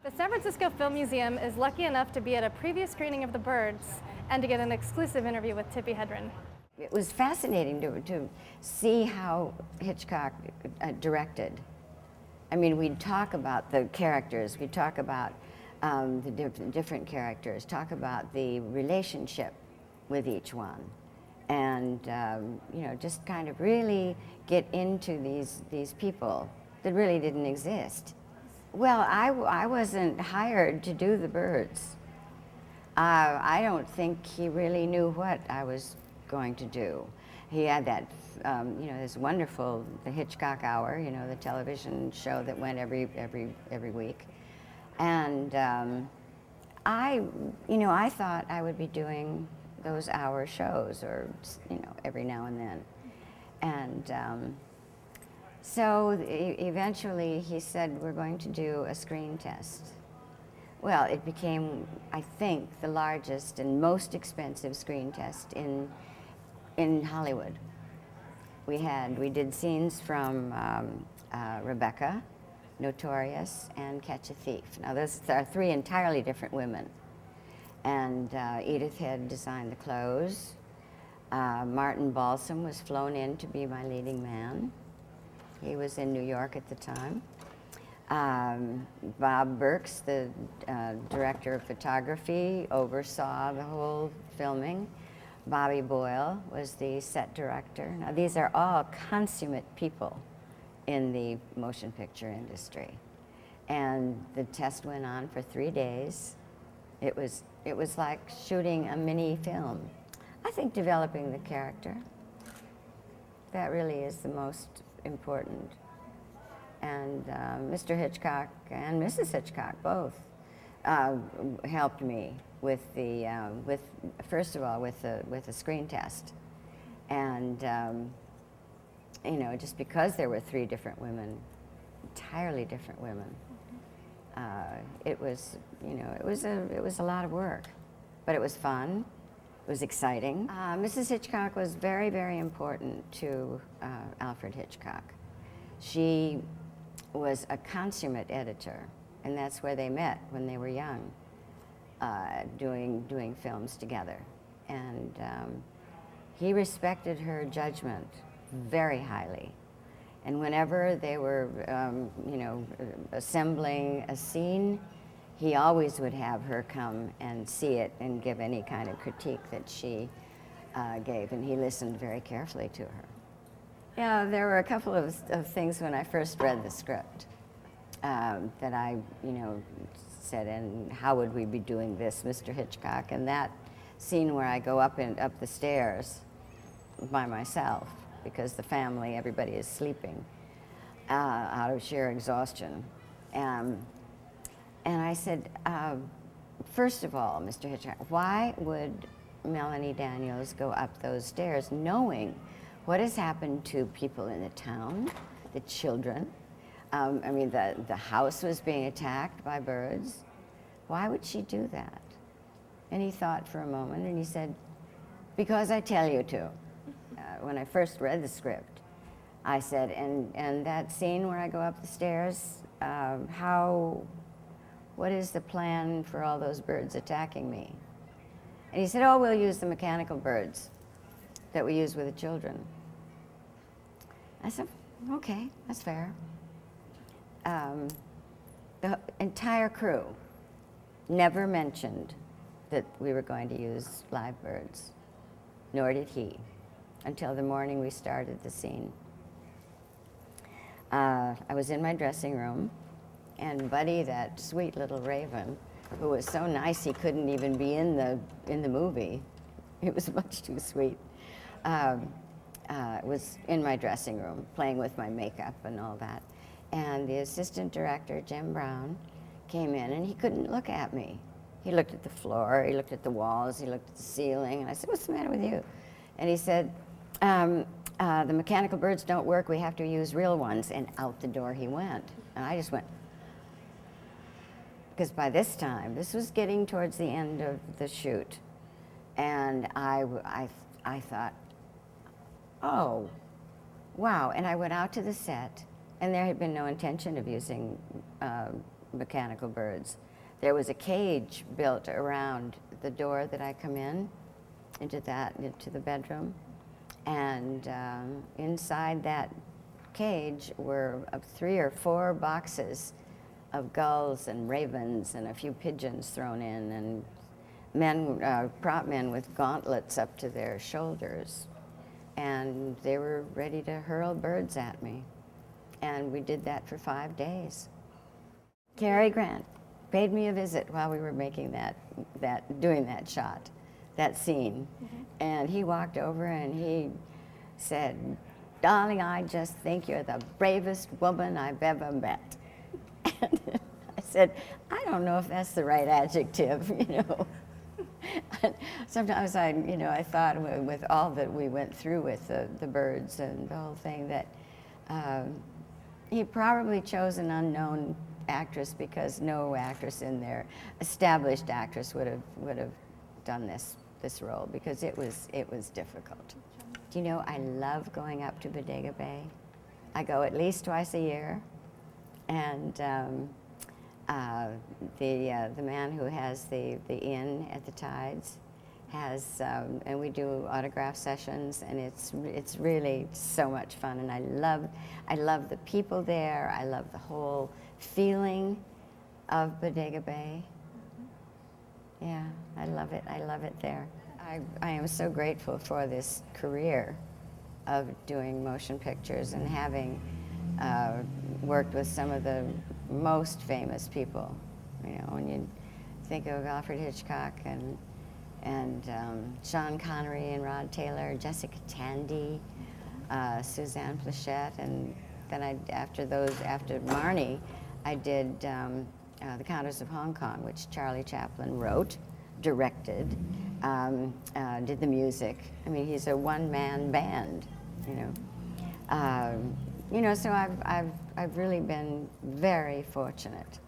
The San Francisco Film Museum is lucky enough to be at a previous screening of The Birds and to get an exclusive interview with Tippi Hedren. It was fascinating to see how Hitchcock directed. I mean, we'd talk about the characters, we'd talk about the different characters, talk about the relationship with each one, and you know, just kind of really get into these people that really didn't exist. Well, I wasn't hired to do The Birds. I don't think he really knew what I was going to do. He had that, you know, this wonderful, the Hitchcock Hour, you know, the television show that went every week. And I thought I would be doing those hour shows, or, you know, every now and then. And so eventually he said, we're going to do a screen test. Well, it became, I think, the largest and most expensive screen test in Hollywood. We did scenes from Rebecca, Notorious, and Catch a Thief. Now, those are three entirely different women. And Edith had designed the clothes. Martin Balsam was flown in to be my leading man. He was in New York at the time. Bob Burks, the director of photography, oversaw the whole filming. Bobby Boyle was the set director. Now, these are all consummate people in the motion picture industry. And the test went on for 3 days. It was like shooting a mini film. I think developing the character, that really is the most important. And Mr. Hitchcock and Mrs. Hitchcock both helped me with the first of all with the screen test, and you know, just because there were three different women, entirely different women, it was, you know, it was a lot of work, but it was fun. It was exciting. Mrs. Hitchcock was very, very important to Alfred Hitchcock. She was a consummate editor, and that's where they met when they were young, doing films together. And he respected her judgment very highly. And whenever they were, you know, assembling a scene, he always would have her come and see it and give any kind of critique that she gave, and he listened very carefully to her. Yeah, there were a couple of things when I first read the script that I, you know, said, and how would we be doing this, Mr. Hitchcock? And that scene where I go up the stairs by myself because the family, everybody is sleeping out of sheer exhaustion. And I said, first of all, Mr. Hitchcock, why would Melanie Daniels go up those stairs knowing what has happened to people in the town, the children? I mean, the house was being attacked by birds. Why would she do that? And he thought for a moment, and he said, because I tell you to. When I first read the script, I said, and that scene where I go up the stairs, what is the plan for all those birds attacking me? And he said, oh, we'll use the mechanical birds that we use with the children. I said, okay, that's fair. The entire crew never mentioned that we were going to use live birds, nor did he, until the morning we started the scene. I was in my dressing room, and Buddy, that sweet little raven, who was so nice he couldn't even be in the movie, it was much too sweet, was in my dressing room playing with my makeup and all that. And the assistant director, Jim Brown, came in, and he couldn't look at me. He looked at the floor, he looked at the walls, he looked at the ceiling, and I said, what's the matter with you? And he said, the mechanical birds don't work, we have to use real ones. And out the door he went. And I just went, because by this time, this was getting towards the end of the shoot, and I thought, oh, wow. And I went out to the set, and there had been no intention of using mechanical birds. There was a cage built around the door that I come into the bedroom, and inside that cage were 3 or 4 boxes of gulls and ravens and a few pigeons thrown in, and prop men with gauntlets up to their shoulders, and they were ready to hurl birds at me. And we did that for 5 days. Cary Grant paid me a visit while we were making doing that shot, that scene. And he walked over and he said, "Darling, I just think you're the bravest woman I've ever met." And I said, "I don't know if that's the right adjective, you know." Sometimes I thought with all that we went through with the birds and the whole thing, that he probably chose an unknown actress, because no actress in there, established actress, would have done this role, because it was difficult. Do you know, I love going up to Bodega Bay. I go at least twice a year, and the man who has the inn at the Tides has, and we do autograph sessions, and it's really so much fun. And I love the people there. I love the whole feeling of Bodega Bay. Yeah, I love it. I love it there. I am so grateful for this career of doing motion pictures and having worked with some of the most famous people. You know, when you think of Alfred Hitchcock and Sean Connery and Rod Taylor, Jessica Tandy, Suzanne Plachette, and then after Marnie, I did The Countess of Hong Kong, which Charlie Chaplin wrote, directed, did the music. I mean, he's a one-man band, you know. So I've really been very fortunate